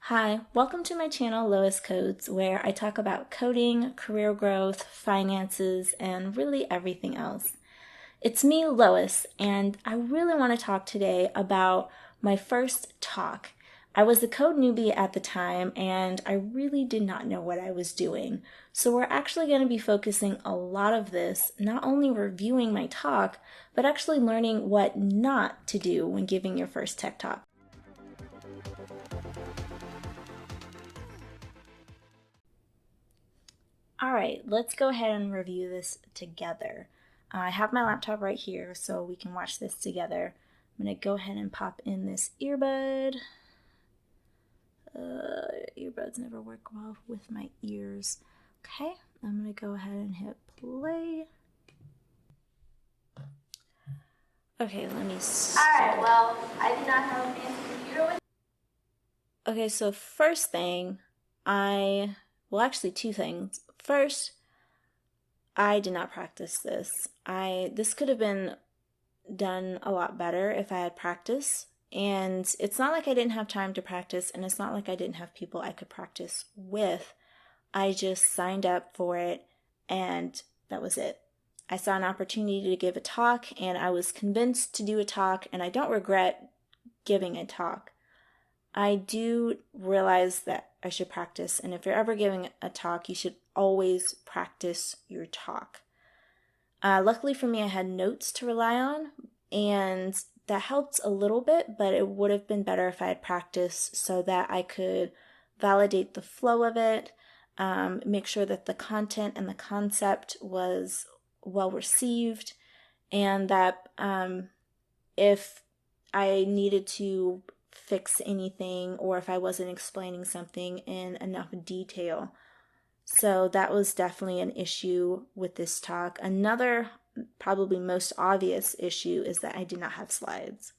Hi, welcome to my channel Lois Codes, where I talk about coding, career growth, finances, and really everything else. It's me, Lois, and I really want to talk today about my first talk. I was a code newbie at the time, and I really did not know what I was doing. So we're actually going to be focusing a lot of this, not only reviewing my talk, but actually learning what not to do when giving your first tech talk. All right, let's go ahead and review this together. I have my laptop right here so we can watch this together. I'm going to go ahead and pop in this earbud. Earbuds never work well with my ears. Okay, I'm going to go ahead and hit play. Okay, let me start. Alright, well, I do not have a fancy computer with me. Okay, so first thing, actually two things. First, I did not practice this. This could have been done a lot better if I had practice. And it's not like I didn't have time to practice, and it's not like I didn't have people I could practice with. I just signed up for it, and that was it. I saw an opportunity to give a talk, and I was convinced to do a talk, and I don't regret giving a talk. I do realize that I should practice, and if you're ever giving a talk, you should always practice your talk. Luckily for me, I had notes to rely on, and that helped a little bit, but it would have been better if I had practiced so that I could validate the flow of it, make sure that the content and the concept was well received, and that if I needed to fix anything or if I wasn't explaining something in enough detail. So that was definitely an issue with this talk. Another, probably most obvious issue is that I did not have slides.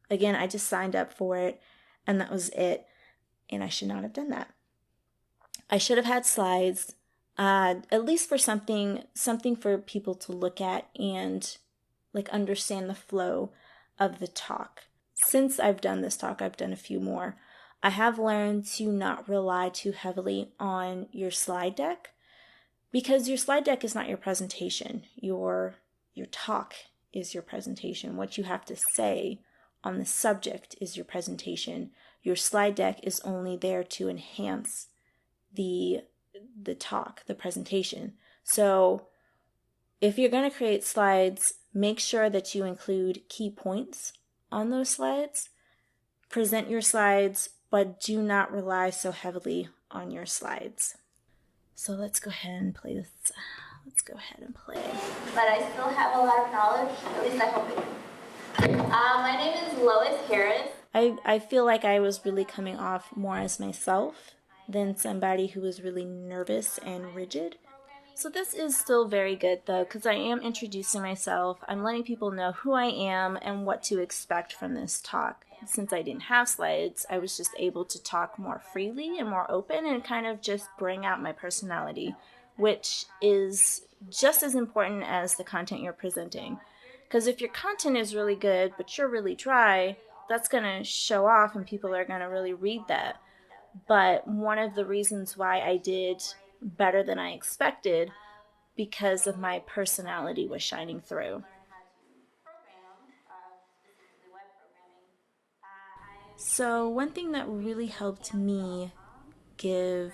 Again, I just signed up for it and that was it. And I should not have done that. I should have had slides, at least for something for people to look at and like understand the flow of the talk. Since I've done this talk, I've done a few more. I have learned to not rely too heavily on your slide deck because your slide deck is not your presentation. Your talk is your presentation. What you have to say on the subject is your presentation. Your slide deck is only there to enhance the talk, the presentation. So if you're going to create slides, make sure that you include key points on those slides. Present your slides, but do not rely so heavily on your slides. So let's go ahead and play this. Let's go ahead and play. But I still have a lot of knowledge, at least I hope it. My name is Lois Harris. I feel like I was really coming off more as myself than somebody who was really nervous and rigid. So this is still very good though, because I am introducing myself. I'm letting people know who I am and what to expect from this talk. Since I didn't have slides, I was just able to talk more freely and more open and kind of just bring out my personality, which is just as important as the content you're presenting. Because if your content is really good, but you're really dry, that's going to show off and people are going to really read that. But one of the reasons why I did better than I expected because of my personality was shining through. So one thing that really helped me give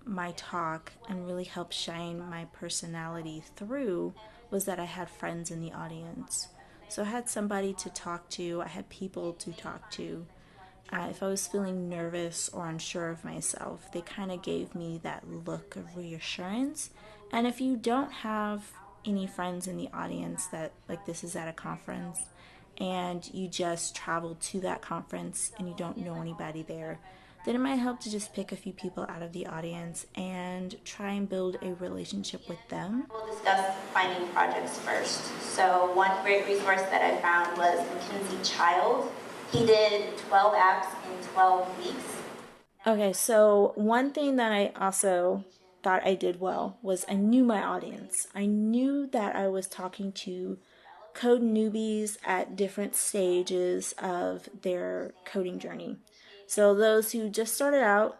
my talk and really helped shine my personality through was that I had friends in the audience. So I had somebody to talk to, I had people to talk to. If I was feeling nervous or unsure of myself, they kind of gave me that look of reassurance. And if you don't have any friends in the audience that, like this is at a conference, and you just travel to that conference and you don't know anybody there, then it might help to just pick a few people out of the audience and try and build a relationship with them. We'll discuss finding projects first. So one great resource that I found was Mackenzie Child. He did 12 apps in 12 weeks. Okay, so one thing that I also thought I did well was I knew my audience. I knew that I was talking to code newbies at different stages of their coding journey. So those who just started out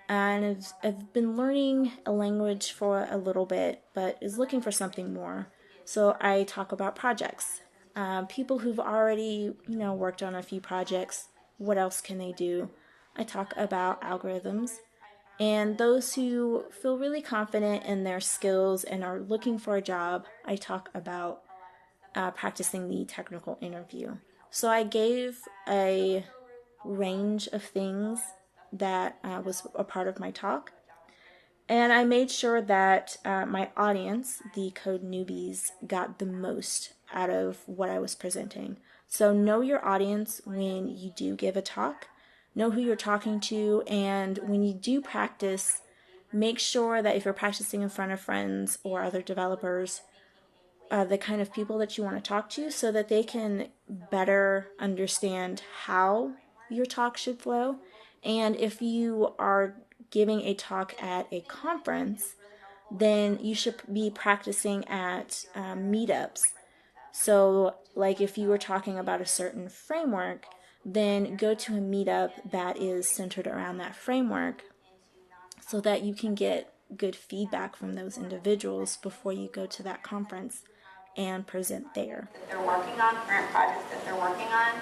and have been learning a language for a little bit, but is looking for something more. So I talk about projects. People who've already, worked on a few projects, what else can they do? I talk about algorithms. And those who feel really confident in their skills and are looking for a job, I talk about practicing the technical interview. So I gave a range of things that was a part of my talk. And I made sure that my audience, the code newbies, got the most out of what I was presenting. So know your audience when you do give a talk, know who you're talking to, and when you do practice, make sure that if you're practicing in front of friends or other developers, the kind of people that you want to talk to so that they can better understand how your talk should flow. And if you are giving a talk at a conference, then you should be practicing at meetups. So, like if you were talking about a certain framework, then go to a meetup that is centered around that framework so that you can get good feedback from those individuals before you go to that conference and present there. That they're working on, current projects that they're working on.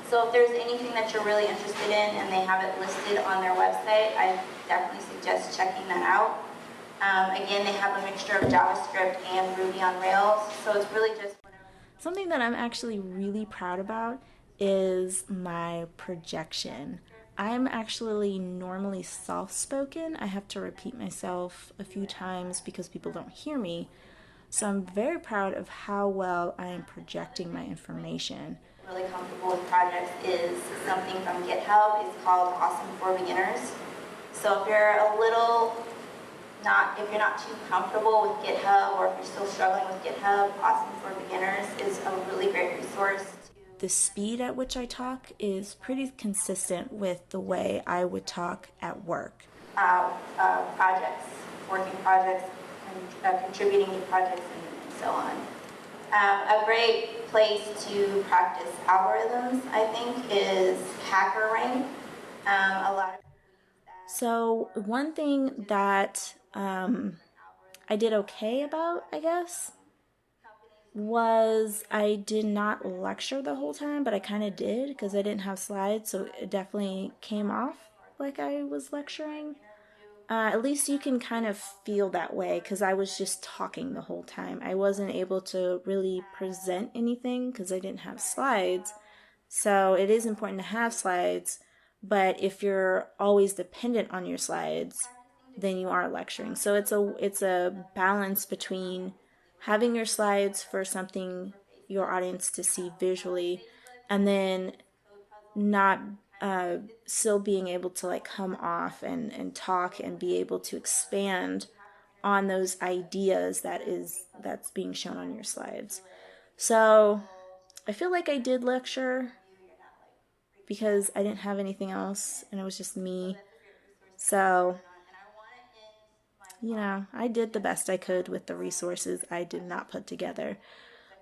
So if there's anything that you're really interested in and they have it listed on their website, I definitely suggest checking that out. Again, they have a mixture of JavaScript and Ruby on Rails, so it's really just whatever. Something that I'm actually really proud about is my projection. I'm actually normally soft spoken. I have to repeat myself a few times because people don't hear me. So I'm very proud of how well I am projecting my information. Really comfortable with projects is something from GitHub. It's called Awesome for Beginners. So if you're if you're not too comfortable with GitHub, or if you're still struggling with GitHub, Awesome for Beginners is a really great resource. The speed at which I talk is pretty consistent with the way I would talk at work. Projects, working projects, and contributing to projects, and so on. A great place to practice algorithms, I think, is HackerRank. A lot of So one thing that I did okay about, I guess, was I did not lecture the whole time, but I kind of did because I didn't have slides, so it definitely came off like I was lecturing. At least you can kind of feel that way because I was just talking the whole time. I wasn't able to really present anything because I didn't have slides. So it is important to have slides, but if you're always dependent on your slides, then you are lecturing. So it's a balance between having your slides for something your audience to see visually, and then not still being able to like come off and talk and be able to expand on those ideas that's being shown on your slides. So I feel like I did lecture because I didn't have anything else and it was just me. So, I did the best I could with the resources I did not put together.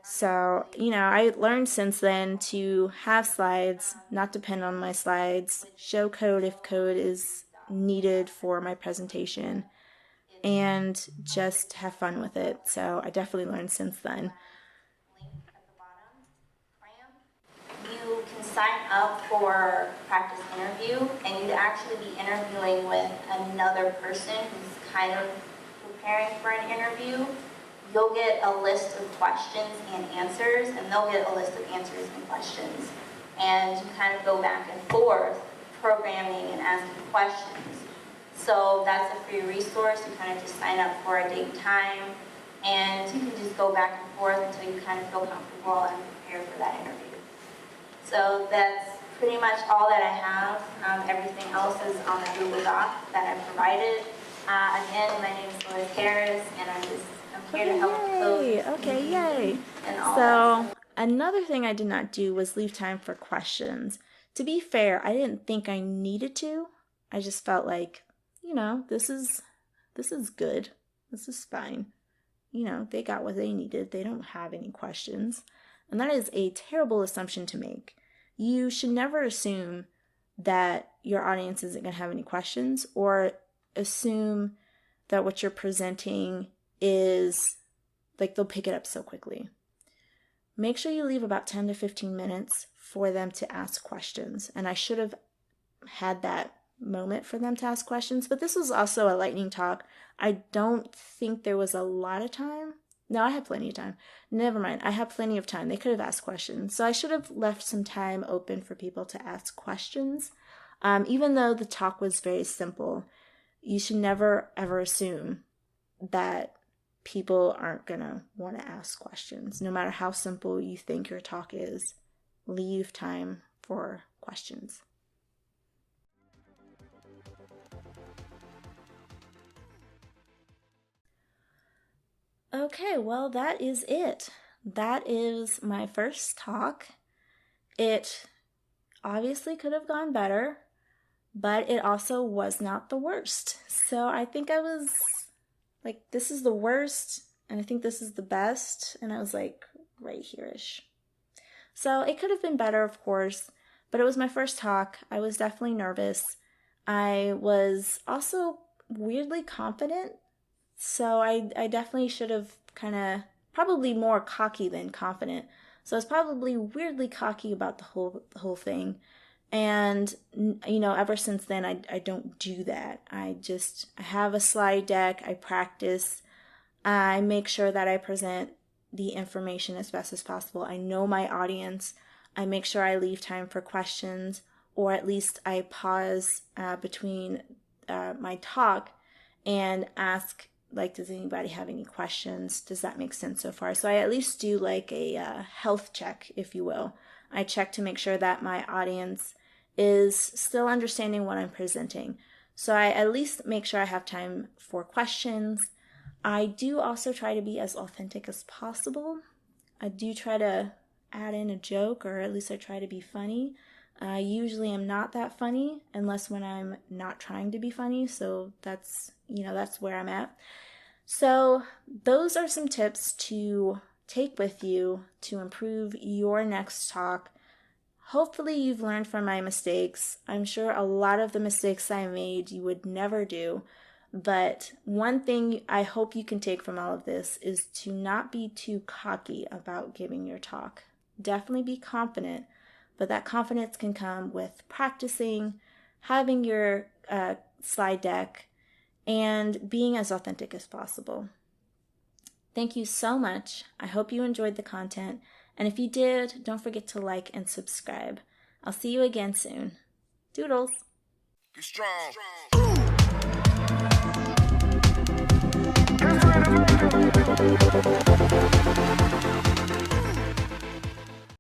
So, I learned since then to have slides, not depend on my slides, show code if code is needed for my presentation, and just have fun with it. So, I definitely learned since then. you can sign up for practice interview, and you'd actually be interviewing with another person who's kind of preparing for an interview. You'll get a list of questions and answers, and they'll get a list of answers and questions. And you kind of go back and forth programming and asking questions. So that's a free resource. You kind of just sign up for a date and time, and you can just go back and forth until you kind of feel comfortable and prepare for that interview. So that's pretty much all that I have. Everything else is on the Google Doc that I provided. Again, my name is Lois Harris, and I'm here to help Yay! code. Okay, yay! And all So, another thing I did not do was leave time for questions. To be fair, I didn't think I needed to. I just felt like, this is good. This is fine. They got what they needed. They don't have any questions. And that is a terrible assumption to make. You should never assume that your audience isn't going to have any questions, or assume that what you're presenting is like they'll pick it up so quickly. Make sure you leave about 10 to 15 minutes for them to ask questions. And I should have had that moment for them to ask questions, but this was also a lightning talk. I don't think there was a lot of time. No, I had plenty of time. Never mind. I had plenty of time. They could have asked questions. So I should have left some time open for people to ask questions. Even though the talk was very simple, you should never ever assume that people aren't going to want to ask questions. No matter how simple you think your talk is, leave time for questions. Okay, well, that is it. That is my first talk. It obviously could have gone better, but it also was not the worst. So I think I was like, this is the worst, and I think this is the best, and I was like, right here-ish. So it could have been better, of course, but it was my first talk. I was definitely nervous. I was also weirdly confident, so I definitely should have kind of, probably more cocky than confident. So I was probably weirdly cocky about the whole thing. And, ever since then, I don't do that. I have a slide deck, I practice, I make sure that I present the information as best as possible. I know my audience. I make sure I leave time for questions, or at least I pause between my talk and ask, like, does anybody have any questions? Does that make sense so far? So I at least do like a health check, if you will. I check to make sure that my audience is still understanding what I'm presenting. So I at least make sure I have time for questions. I do also try to be as authentic as possible. I do try to add in a joke, or at least I try to be funny. I usually am not that funny unless when I'm not trying to be funny, so that's where I'm at. So those are some tips to take with you to improve your next talk. Hopefully you've learned from my mistakes. I'm sure a lot of the mistakes I made you would never do. But one thing I hope you can take from all of this is to not be too cocky about giving your talk. Definitely be confident, but that confidence can come with practicing, having your slide deck, and being as authentic as possible. Thank you so much. I hope you enjoyed the content, and if you did, don't forget to like and subscribe. I'll see you again soon. Doodles! Be strong.